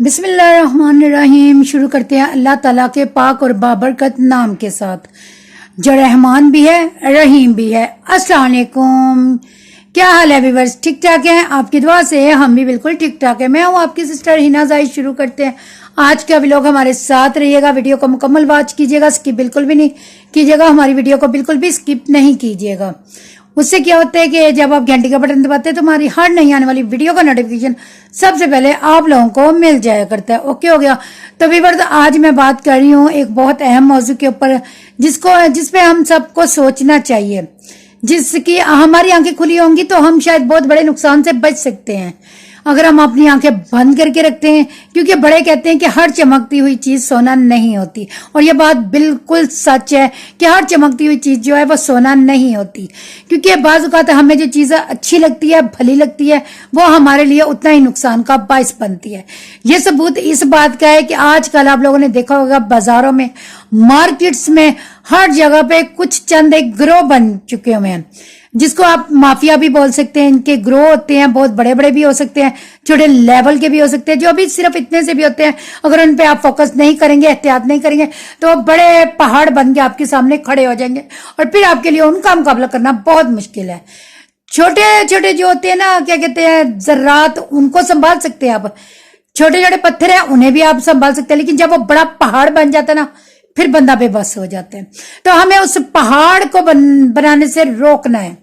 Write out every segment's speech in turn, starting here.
बिस्मिल्लाहिर्रहमानिर्रहीम। शुरू करते हैं अल्लाह ताला के पाक और बाबरकत नाम के साथ, जो रहमान भी है रहीम भी है। अस्सलाम वालेकुम, क्या हाल है व्यूअर्स? ठीक ठाक हैं? आपकी दुआ से हम भी बिल्कुल ठीक ठाक है। मैं हूँ आपकी सिस्टर हिना जाहिद। शुरू करते हैं आज का व्लॉग। हमारे साथ रहिएगा, वीडियो को मुकम्मल वॉच कीजिएगा, स्किप बिल्कुल भी नहीं कीजिएगा। हमारी वीडियो को बिल्कुल भी स्किप नहीं कीजिएगा। उससे क्या होता है कि जब आप घंटे का बटन दबाते हैं तो हमारी हर नई आने वाली वीडियो का नोटिफिकेशन सबसे पहले आप लोगों को मिल जाया करता है। ओके हो गया? तो व्यूअर्स, आज मैं बात कर रही हूँ एक बहुत अहम मौजू के ऊपर, जिसपे हम सबको सोचना चाहिए। जिसकी हमारी आंखें खुली होंगी तो हम शायद बहुत बड़े नुकसान से बच सकते हैं अगर हम अपनी आंखें बंद करके रखते हैं। क्योंकि बड़े कहते हैं कि हर चमकती हुई चीज सोना नहीं होती, और ये बात बिल्कुल सच है कि हर चमकती हुई चीज जो है वो सोना नहीं होती। क्योंकि बाज़ औक़ात हमें जो चीजें अच्छी लगती है, भली लगती है, वो हमारे लिए उतना ही नुकसान का बायस बनती है। ये सबूत इस बात का है कि आजकल आप लोगों ने देखा होगा, बाजारों में, मार्केट्स में, हर जगह पे कुछ चंद एक ग्रोह बन चुके हुए हैं, जिसको आप माफिया भी बोल सकते हैं। इनके ग्रोह होते हैं, बहुत बड़े बड़े भी हो सकते हैं, छोटे लेवल के भी हो सकते हैं, जो अभी सिर्फ इतने से भी होते हैं। अगर उन पे आप फोकस नहीं करेंगे, एहतियात नहीं करेंगे, तो बड़े पहाड़ बन के आपके सामने खड़े हो जाएंगे, और फिर आपके लिए उनका मुकाबला करना बहुत मुश्किल है। छोटे छोटे जो होते हैं ना, क्या कहते हैं, जर्रात, उनको संभाल सकते हैं आप। छोटे छोटे पत्थर है, उन्हें भी आप संभाल सकते हैं, लेकिन जब वो बड़ा पहाड़ बन जाता है ना, फिर बंदा बेबस हो जाते हैं। तो हमें उस पहाड़ को बनाने से रोकना है।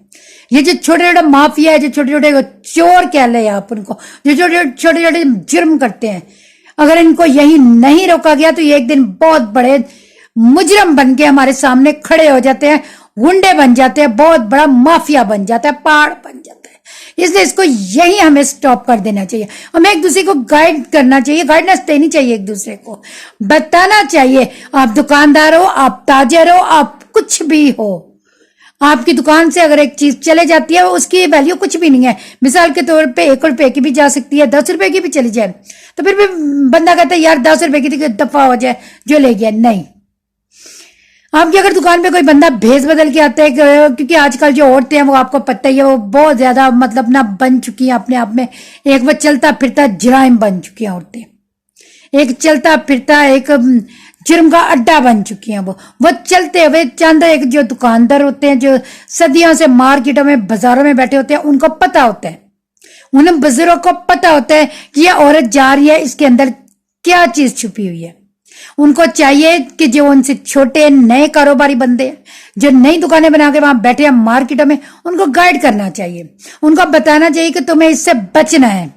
ये जो छोटे छोटे माफिया है, जो छोटे छोटे चोर कह ले आप उनको, जो छोटे छोटे जुर्म करते हैं, अगर इनको यही नहीं रोका गया तो ये एक दिन बहुत बड़े मुजरम बन के हमारे सामने खड़े हो जाते हैं, गुंडे बन जाते हैं, बहुत बड़ा माफिया बन जाता है, पहाड़ बन जाता है। इसलिए इसको यही हमें स्टॉप कर देना चाहिए। हमें एक दूसरे को गाइड करना चाहिए, गाइडेंस देनी चाहिए, एक दूसरे को बताना चाहिए। आप दुकानदार हो, आप ताजर हो, आप कुछ भी हो, आपकी दुकान से अगर एक चीज चले जाती है, उसकी वैल्यू कुछ भी नहीं है। मिसाल के तौर पे 1 रुपए की भी जा सकती है, 10 रुपए की भी चली जाए, तो फिर भी बंदा कहता है यार 10 रुपए की दफा हो जाए, जो ले गया। नहीं, आपकी अगर दुकान पे कोई बंदा भेस बदल के आता है, क्योंकि आजकल जो औरतें हैं वो आपको पता ही है, वो बहुत ज्यादा मतलब ना बन चुकी हैं अपने आप में। एक वो चलता फिरता जराइम बन चुकी हैं औरतें, एक चलता फिरता एक जुर्म का अड्डा बन चुकी हैं। वो चलते हुए चंद एक जो दुकानदार होते हैं, जो सदियों से मार्केटों में, बाजारों में बैठे होते हैं, उनको पता होता है, उन बुजुर्गों को पता होता है कि ये औरत जा रही है, इसके अंदर क्या चीज छुपी हुई है। उनको चाहिए कि जो उनसे छोटे नए कारोबारी बंदे, जो नई दुकानें बना के वहां बैठे हैं मार्केटों में, उनको गाइड करना चाहिए, उनको बताना चाहिए कि तुम्हें इससे बचना है,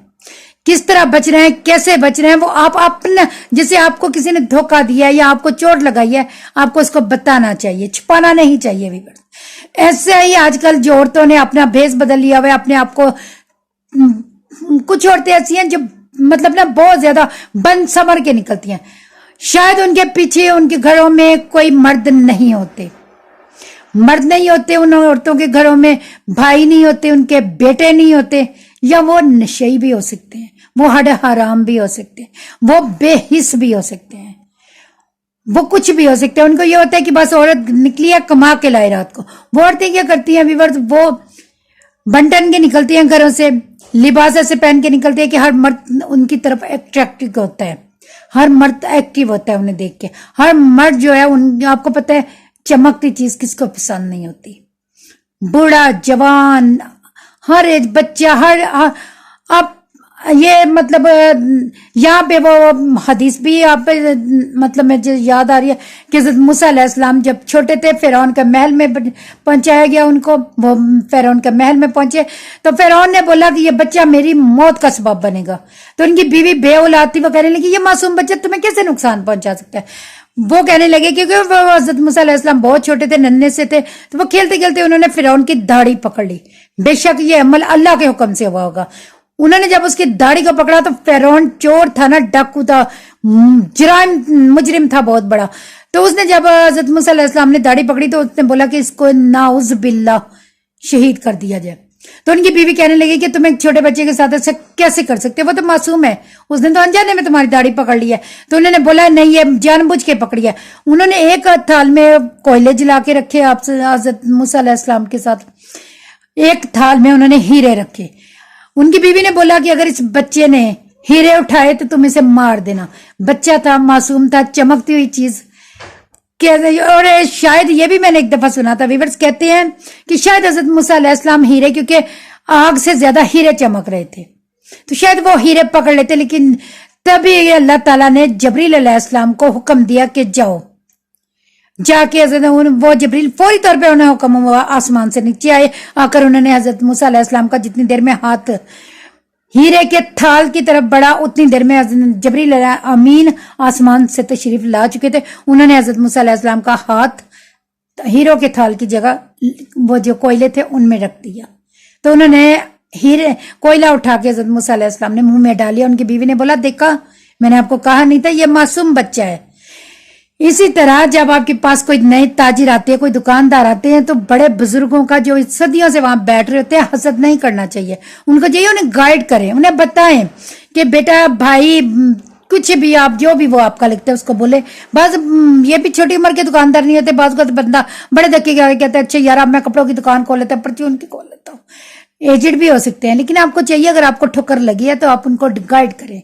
किस तरह बचना है, कैसे बचना है। वो आप अपना, जैसे आपको किसी ने धोखा दिया है या आपको चोट लगाई है, आपको उसको बताना चाहिए, छुपाना नहीं चाहिए भी। ऐसे ही आजकल जो औरतों ने अपना भेस बदल लिया हुआ है, अपने आप को, कुछ औरतें ऐसी हैं जो मतलब ना बहुत ज्यादा बन संवर के निकलती हैं। शायद उनके पीछे, उनके घरों में कोई मर्द नहीं होते, मर्द नहीं होते उन औरतों के घरों में, भाई नहीं होते, उनके बेटे नहीं होते, या वो नशेई भी हो सकते हैं, वो हड हराम भी हो सकते हैं, वो बेहिस भी हो सकते हैं, वो कुछ भी हो सकते हैं। उनको ये होता है कि बस औरत निकली है, कमा के लाए रात को। वो औरतें क्या करती हैं व्यूअर्स, वो बंटन के निकलती हैं घरों से, लिबास ऐसे पहन के निकलती है कि हर मर्द उनकी तरफ अट्रैक्टिव होता है, हर मर्द एक्टिव होता है उन्हें देख के। हर मर्द जो है, उन आपको पता है चमकती चीज किसको पसंद नहीं होती, बूढ़ा जवान, हर एज बच्चा, आप ये मतलब यहाँ पे वो हदीस भी यहाँ पे मतलब मुझे याद आ रही है कि हज़रत मूसा अलैहिस्सलाम जब छोटे थे, फिरौन के महल में पहुंचाया गया उनको। वो फिरौन के महल में पहुंचे तो फिरौन ने बोला कि ये बच्चा मेरी मौत का सबब बनेगा। तो उनकी बीवी बेऔलाद थी, वो कहने लगी ये मासूम बच्चा तुम्हें कैसे नुकसान पहुंचा सकता है। वो कहने लगे, क्योंकि वो हज़रत मूसा अलैहिस्सलाम बहुत छोटे थे, नन्हे से थे, तो वो खेलते खेलते उन्होंने फिरौन की दाढ़ी पकड़ ली। बेशक ये अमल अल्लाह के हुक्म से हुआ होगा। उन्होंने जब उसकी दाढ़ी को पकड़ा तो फिरौन चोर था ना, डाकू था, जराइम मुजरिम था बहुत बड़ा। तो उसने जब हज़रत मूसा अलैहिस्सलाम ने दाढ़ी पकड़ी तो उसने बोला कि इसको नाउज़ बिल्लाह शहीद कर दिया जाए। तो उनकी बीवी कहने लगी कि तुम एक छोटे बच्चे के साथ ऐसा कैसे कर सकते हो, वो तो मासूम है, उसने तो अनजाने में तुम्हारी दाढ़ी पकड़ ली है। तो उन्होंने बोला नहीं, ये जानबूझ के पकड़ी है। उन्होंने एक थाल में कोयले जला के रखे, आपसे हज़रत मूसा अलैहिस्सलाम के साथ एक थाल में उन्होंने हीरे रखे। उनकी बीवी ने बोला कि अगर इस बच्चे ने हीरे उठाए तो तुम इसे मार देना। बच्चा था, मासूम था, चमकती हुई चीज। और शायद ये भी मैंने एक दफा सुना था, वीवर्स कहते हैं कि शायद हजरत मूसा अलैहिस्सलाम हीरे, क्योंकि आग से ज्यादा हीरे चमक रहे थे, तो शायद वो हीरे पकड़ लेते। लेकिन तभी अल्लाह ताला ने जबरील अलैहिस्सलाम को हुक्म दिया कि जाओ, जाके वो जबरील फौरी तौर पे उन्हें हुक्म हुआ, आसमान से नीचे आए, आकर उन्होंने हजरत मूसा अलैहिस्सलाम का जितनी देर में हाथ हीरे के थाल की तरफ बढ़ा, उतनी देर में जबरील अमीन आसमान से तशरीफ ला चुके थे। उन्होंने हजरत मूसा अलैहिस्सलाम का हाथ हीरो के थाल की जगह वो जो कोयले थे उनमें रख दिया। तो उन्होंने हीरे कोयला उठा के हजरत मूसा अलैहिस्सलाम ने मुंह में डालिया। उनकी बीवी ने बोला, देखा मैंने आपको कहा नहीं था, ये मासूम बच्चा है। इसी तरह जब आपके पास कोई नए ताजिर आते हैं, कोई दुकानदार आते हैं, तो बड़े बुजुर्गों का जो सदियों से वहां बैठ रहे होते हैं, हसद नहीं करना चाहिए। उनको चाहिए उन्हें गाइड करें, उन्हें बताएं कि बेटा भाई कुछ भी आप जो भी वो आपका लिखते हैं उसको बोले। बस ये भी छोटी उम्र के दुकानदार नहीं होते, बाज का तो बंदा बड़े धक्के कहता है, अच्छा यार अब मैं कपड़ों की दुकान खोल लेता हूँ, परचून की खोल लेता हूँ। एजेड भी हो सकते हैं, लेकिन आपको चाहिए अगर आपको ठोकर लगी है तो आप उनको गाइड करें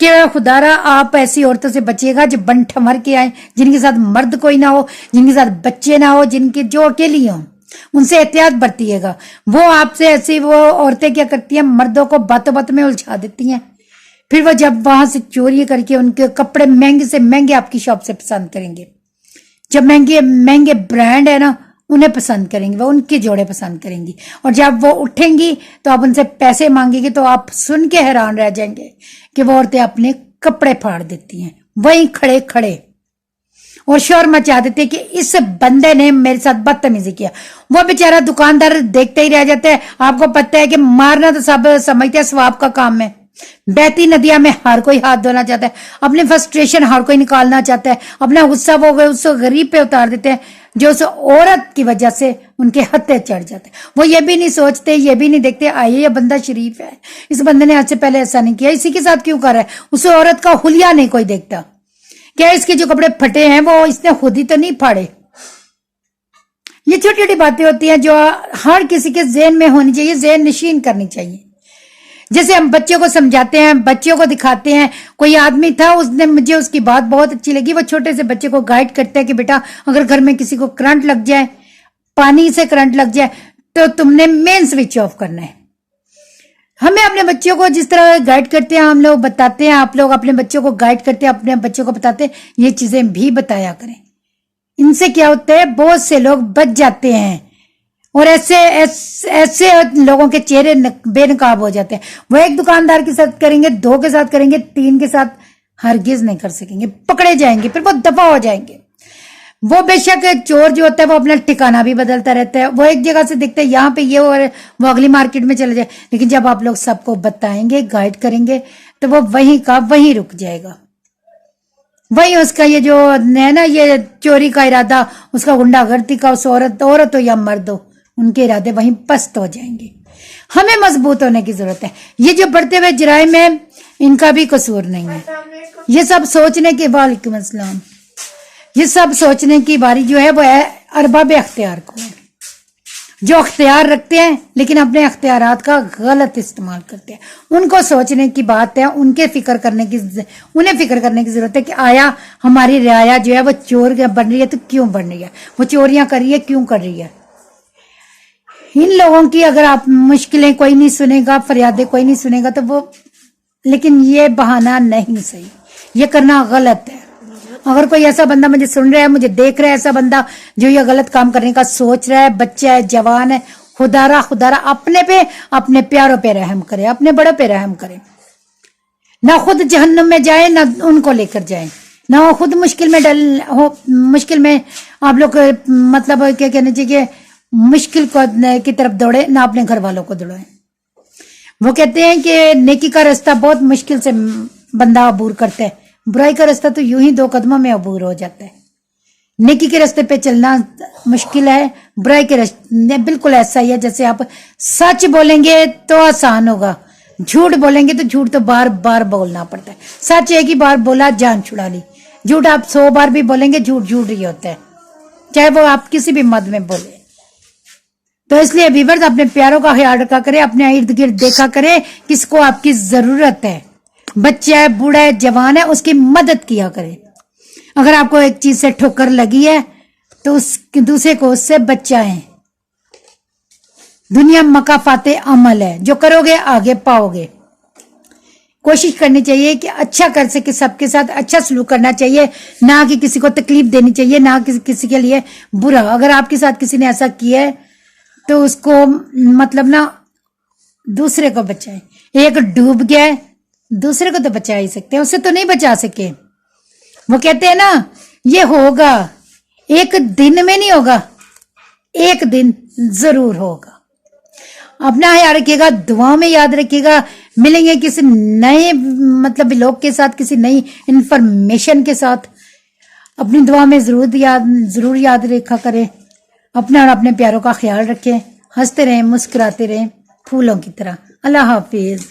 कि खुदारा आप ऐसी औरतों से बचिएगा जो बन ठमर के आए, जिनके साथ मर्द कोई ना हो, जिनके साथ बच्चे ना हो, जिनके जो अकेली हो, उनसे एहतियात बरतिएगा। वो आपसे ऐसी वो औरतें क्या करती हैं, मर्दों को बातों बातों में उलझा देती हैं। फिर वो जब वहां से चोरी करके उनके कपड़े महंगे से महंगे आपकी शॉप से पसंद करेंगे, जब महंगे महंगे ब्रांड है ना उन्हें पसंद करेंगी, वो उनके जोड़े पसंद करेंगी। और जब वो उठेंगी तो आप उनसे पैसे मांगेंगे तो आप सुन के हैरान रह जाएंगे कि वो औरतें अपने कपड़े फाड़ देती हैं वहीं खड़े खड़े, और शोर मचा देते हैं कि इस बंदे ने मेरे साथ बदतमीजी किया। वो बेचारा दुकानदार देखते ही रह जाते हैं। आपको पता है कि मारना तो सब समझते हैं स्वाब का काम है, बहती नदियां में हर कोई हाथ धोना चाहता है, अपनी फ्रस्ट्रेशन हर कोई निकालना चाहता है, अपना गुस्सा वो उस गरीब पे उतार देते हैं जो उस औरत की वजह से उनके हत्थे चढ़ जाते हैं। वो ये भी नहीं सोचते, ये भी नहीं देखते आइए ये बंदा शरीफ है, इस बंदे ने आज से पहले ऐसा नहीं किया, इसी के साथ क्यों कर रहा है। उस औरत का हुलिया नहीं कोई देखता, क्या इसके जो कपड़े फटे हैं वो इसने खुद ही तो नहीं फाड़े। ये छोटी छोटी बातें होती हैं जो हर किसी के ज़हन में होनी चाहिए, ज़हन नशीन करनी चाहिए। जैसे हम बच्चों को समझाते हैं, बच्चों को दिखाते हैं। कोई आदमी था, उसने मुझे उसकी बात बहुत अच्छी लगी। वो छोटे से बच्चे को गाइड करते हैं कि बेटा अगर घर में किसी को करंट लग जाए, पानी से करंट लग जाए, तो तुमने मेन स्विच ऑफ करना है। हमें अपने बच्चों को जिस तरह गाइड करते हैं हम लोग बताते हैं, आप लोग अपने बच्चों को गाइड करते हैं, अपने बच्चों को बताते हैं, ये चीजें भी बताया करें। इनसे क्या होता है, बहुत से लोग बच जाते हैं और ऐसे लोगों के चेहरे बेनकाब हो जाते हैं। वो एक दुकानदार के साथ करेंगे, दो के साथ करेंगे, तीन के साथ हरगिज नहीं कर सकेंगे, पकड़े जाएंगे, फिर वो दफा हो जाएंगे। वो बेशक चोर जो होता है वो अपना ठिकाना भी बदलता रहता है, वो एक जगह से देखते हैं यहाँ पे ये और वो अगली मार्केट में चले जाए। लेकिन जब आप लोग सबको बताएंगे, गाइड करेंगे, तो वो वहीं का वहीं रुक जाएगा। वही उसका ये जो है ना, ये चोरी का इरादा, उसका गुंडागर्दी का, उस औरत हो या मर्द हो, उनके इरादे वहीं पस्त हो जाएंगे। हमें मजबूत होने की जरूरत है। ये जो बढ़ते हुए जराइम है इनका भी कसूर नहीं है, ये सब सोचने के, वालेकुम अस्सलाम, ये सब सोचने की बारी जो है वो है अरबाब अख्तियार को है, जो अख्तियार रखते हैं लेकिन अपने अख्तियारात का गलत इस्तेमाल करते हैं। उनको सोचने की बात है, उन्हें फिक्र करने की जरूरत है कि आया हमारी रियाया जो है वो चोर बन रही है तो क्यों बन रही है, वो चोरियां कर रही है क्यों कर रही है। इन लोगों की अगर आप मुश्किलें कोई नहीं सुनेगा, फरियादें कोई नहीं सुनेगा तो वो, लेकिन ये बहाना नहीं सही, ये करना गलत है। अगर कोई ऐसा बंदा मुझे सुन रहा है, मुझे देख रहा है, ऐसा बंदा जो ये गलत काम करने का सोच रहा है, बच्चा है, जवान है, खुदारा अपने पे, अपने प्यारों पे रहम करे, अपने बड़ों पे रहम करे। ना खुद जहन्नुम में जाए, ना उनको लेकर जाए, ना वो खुद मुश्किल में आप लोग मतलब क्या कहना चाहिए, मुश्किल की तरफ दौड़े, ना अपने घर वालों को दौड़ाए। वो कहते हैं कि नेकी का रास्ता बहुत मुश्किल से बंदा अबूर करता है, बुराई का रास्ता तो यूं ही 2 कदमों में अबूर हो जाता है। नेकी के रास्ते पे चलना मुश्किल है, बुराई के रास्ते बिल्कुल ऐसा ही है जैसे आप सच बोलेंगे तो आसान होगा, झूठ बोलेंगे तो झूठ तो बार बार बोलना पड़ता है। सच एक ही बार बोला जान छुड़ा ली, झूठ आप 100 बार भी बोलेंगे झूठ ही होता है, चाहे वो आप किसी भी मद में बोले। तो इसलिए व्यूअर्स अपने प्यारों का ख्याल रखा करें, अपने इर्द गिर्द देखा करें किसको आपकी जरूरत है, بچہ ہے، بوڑھا ہے، جوان ہے، اس کی مدد کیا کرے. اگر آپ کو ایک چیز سے ٹھوکر لگی ہے تو اس دوسرے کو اس سے بچائیں. دنیا مکافات عمل ہے، جو کرو گے آگے پاؤ گے. کوشش کرنی چاہیے کہ اچھا کر سکے، سب کے ساتھ اچھا سلوک کرنا چاہیے، نہ کہ کسی کو تکلیف دینی چاہیے، نہ کسی کے لیے برا. اگر آپ کے ساتھ کسی نے ایسا کیا ہے تو اس کو مطلب نا دوسرے کو بچائیں. ایک ڈوب گیا ہے، دوسرے کو تو بچا ہی سکتے ہیں، اسے تو نہیں بچا سکے. وہ کہتے ہیں نا یہ ہوگا، ایک دن میں نہیں ہوگا، ایک دن ضرور ہوگا. اپنا خیال رکھیے گا، دعاؤں میں یاد رکھیے گا. ملیں گے کسی نئے مطلب لوگ کے ساتھ، کسی نئی انفارمیشن کے ساتھ. اپنی دعا میں ضرور یاد رکھا کریں. اپنا اور اپنے پیاروں کا خیال رکھیں. ہنستے رہیں، مسکراتے رہیں، پھولوں کی طرح. اللہ حافظ.